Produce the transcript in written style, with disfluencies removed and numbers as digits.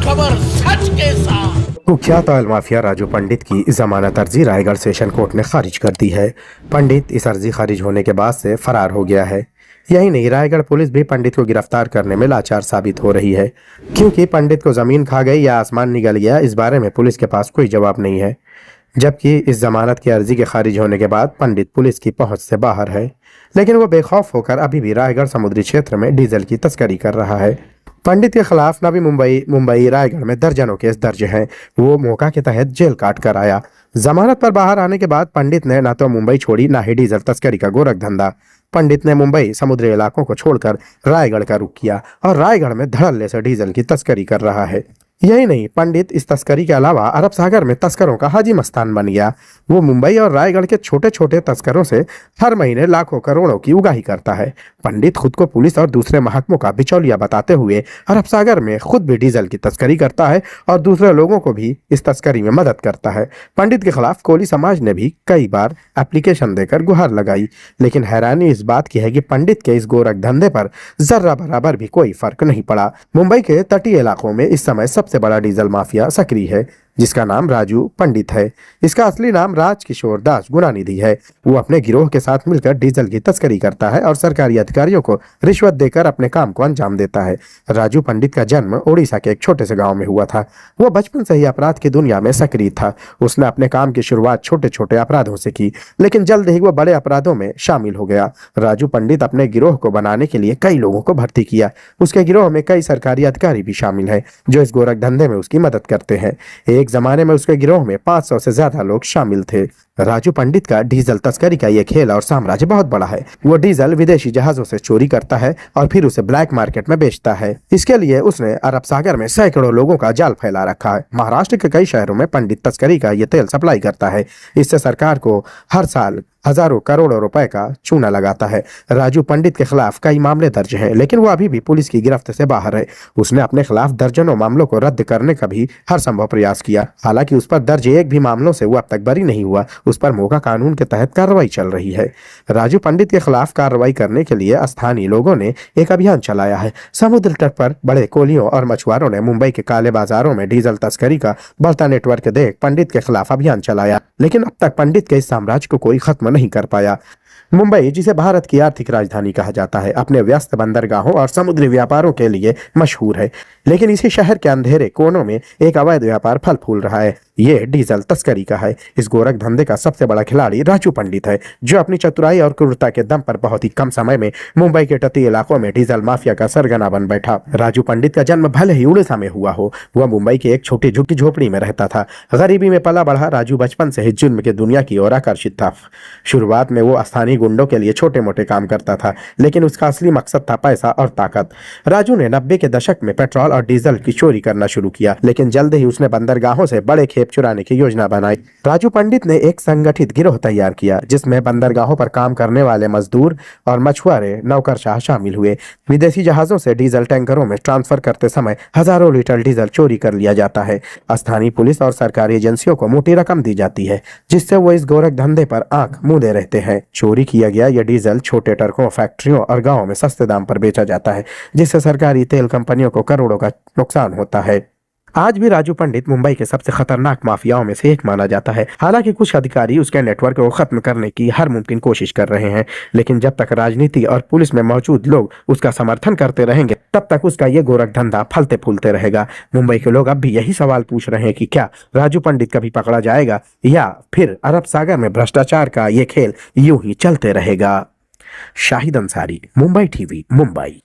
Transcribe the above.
खबर सच के साथ। कुख्यात ऑयल माफिया राजू पंडित की जमानत अर्जी रायगढ़ सेशन कोर्ट ने खारिज कर दी है। पंडित इस अर्जी खारिज होने के बाद से फरार हो गया है। यही नहीं, रायगढ़ पुलिस भी पंडित को गिरफ्तार करने में लाचार साबित हो रही है, क्योंकि पंडित को जमीन खा गई या आसमान निगल गया, इस बारे में पुलिस के पास कोई जवाब नहीं है। जबकि इस जमानत की अर्जी के खारिज होने के बाद पंडित पुलिस की पहुंच से बाहर है, लेकिन वो बेखौफ होकर अभी भी रायगढ़ समुद्री क्षेत्र में डीजल की तस्करी कर रहा है। पंडित के खिलाफ नवी मुंबई रायगढ़ में दर्जनों केस दर्ज हैं। वो मौका के तहत जेल काट कर आया। जमानत पर बाहर आने के बाद पंडित ने न तो मुंबई छोड़ी, न ही डीजल तस्करी का गोरख धंधा। पंडित ने मुंबई समुद्री इलाकों को छोड़कर रायगढ़ का रुख किया और रायगढ़ में धड़ल्ले से डीजल की तस्करी कर रहा है। यही नहीं, पंडित इस तस्करी के अलावा अरब सागर में तस्करों का हाजी मस्तान बन गया। वो मुंबई और रायगढ़ के छोटे छोटे तस्करों से हर महीने लाखों करोड़ों की उगाही करता है। पंडित खुद को पुलिस और दूसरे महकमों का बिचौलिया बताते हुए अरब सागर में खुद भी डीजल की तस्करी करता है और दूसरे लोगों को भी इस तस्करी में मदद करता है। पंडित के खिलाफ कोली समाज ने भी कई बार एप्लीकेशन देकर गुहार लगाई, लेकिन हैरानी इस बात की है कि पंडित के इस गोरख धंधे पर जर्रा बराबर भी कोई फर्क नहीं पड़ा। मुंबई के तटीय इलाकों में इस समय सबसे बड़ा डीजल माफिया सक्रिय है, जिसका नाम राजू पंडित है। इसका असली नाम राजकिशोर दास गुणानिधि है। वो अपने गिरोह के साथ मिलकर डीजल की तस्करी करता है और सरकारी अधिकारियों को रिश्वत देकर अपने काम को अंजाम देता है। राजू पंडित का जन्म ओडिशा के एक छोटे से गांव में हुआ था। वो बचपन से ही अपराध की दुनिया में सक्रिय था। उसने अपने काम की शुरुआत छोटे छोटे अपराधों से की, लेकिन जल्द ही वो बड़े अपराधों में शामिल हो गया। राजू पंडित अपने गिरोह को बनाने के लिए कई लोगों को भर्ती किया। उसके गिरोह में कई सरकारी अधिकारी भी शामिल है, जो इस गोरख धंधे में उसकी मदद करते हैं। एक जमाने में उसके गिरोह में 500 से ज्यादा लोग शामिल थे। राजू पंडित का डीजल तस्करी का यह खेल और साम्राज्य बहुत बड़ा है। वो डीजल विदेशी जहाजों से चोरी करता है और फिर उसे ब्लैक मार्केट में बेचता है। इसके लिए उसने अरब सागर में सैकड़ों लोगों का जाल फैला रखा है। महाराष्ट्र के कई शहरों में पंडित तस्करी का यह तेल सप्लाई करता है। इससे सरकार को हर साल हजारों करोड़ों रुपए का चूना लगाता है। राजू पंडित के खिलाफ कई मामले दर्ज हैं, लेकिन वो अभी भी पुलिस की गिरफ्त से बाहर है। उसने अपने खिलाफ दर्जनों मामलों को रद्द करने का भी हर संभव प्रयास किया। हालांकि उस पर दर्ज एक भी मामलों से वो अब तक बरी नहीं हुआ। उस पर मोगा कानून के तहत कार्रवाई चल रही है। राजू पंडित के खिलाफ कार्रवाई करने के लिए स्थानीय लोगों ने एक अभियान चलाया है। समुद्र तट पर बड़े कोलियों और मछुआरों ने मुंबई के काले बाजारों में डीजल तस्करी का बढ़ता नेटवर्क देख पंडित के खिलाफ अभियान चलाया, लेकिन अब तक पंडित के इस साम्राज्य को कोई खत्म नहीं कर पाया। मुंबई, जिसे भारत की आर्थिक राजधानी कहा जाता है, अपने व्यस्त बंदरगाहों और समुद्री व्यापारों के लिए मशहूर है, लेकिन इसी शहर के अंधेरे कोनों में एक अवैध व्यापार फल फूल रहा है। ये डीजल तस्करी का है। इस गोरख धंधे का सबसे बड़ा खिलाड़ी राजू पंडित है, जो अपनी चतुराई और क्रूरता के दम पर बहुत ही कम समय में मुंबई के तटीय इलाकों में डीजल माफिया का सरगना बन बैठा। राजू पंडित का जन्म भले ही उड़ीसा में हुआ हो, वह मुंबई के एक छोटी झुग्गी झोपड़ी में रहता था। गरीबी में पला बढ़ा राजू बचपन से ही जुर्म की दुनिया की ओर आकर्षित था। शुरुआत में वो स्थानीय गुंडों के लिए छोटे मोटे काम करता था, लेकिन उसका असली मकसद था पैसा और ताकत। राजू ने 90 के दशक में पेट्रोल और डीजल की चोरी करना शुरू किया, लेकिन जल्द ही उसने बंदरगाहों से बड़े खेप चुराने की योजना बनाई। राजू पंडित ने एक संगठित गिरोह तैयार किया, जिसमें बंदरगाहों पर काम करने वाले मजदूर और मछुआरे नौकरशाह शामिल हुए। विदेशी जहाजों से डीजल टैंकरों में ट्रांसफर करते समय हजारों लीटर डीजल चोरी कर लिया जाता है। स्थानीय पुलिस और सरकारी एजेंसियों को मोटी रकम दी जाती है, जिससे वो इस गोरख धंधे पर आंख मूंदे रहते हैं। चोरी किया गया यह डीजल छोटे ट्रकों, फैक्ट्रियों और गांवों में सस्ते दाम पर बेचा जाता है, जिससे सरकारी तेल कंपनियों को करोड़ों का नुकसान होता है। आज भी राजू पंडित मुंबई के सबसे खतरनाक माफियाओं में से एक माना जाता है। हालांकि कुछ अधिकारी उसके नेटवर्क को खत्म करने की हर मुमकिन कोशिश कर रहे हैं, लेकिन जब तक राजनीति और पुलिस में मौजूद लोग उसका समर्थन करते रहेंगे, तब तक उसका ये गोरख धंधा फलते फूलते रहेगा। मुंबई के लोग अब भी यही सवाल पूछ रहे हैं कि क्या राजू पंडित कभी पकड़ा जाएगा, या फिर अरब सागर में भ्रष्टाचार का ये खेल यूं ही चलते रहेगा। शाहिद अंसारी, मुंबई टीवी, मुंबई।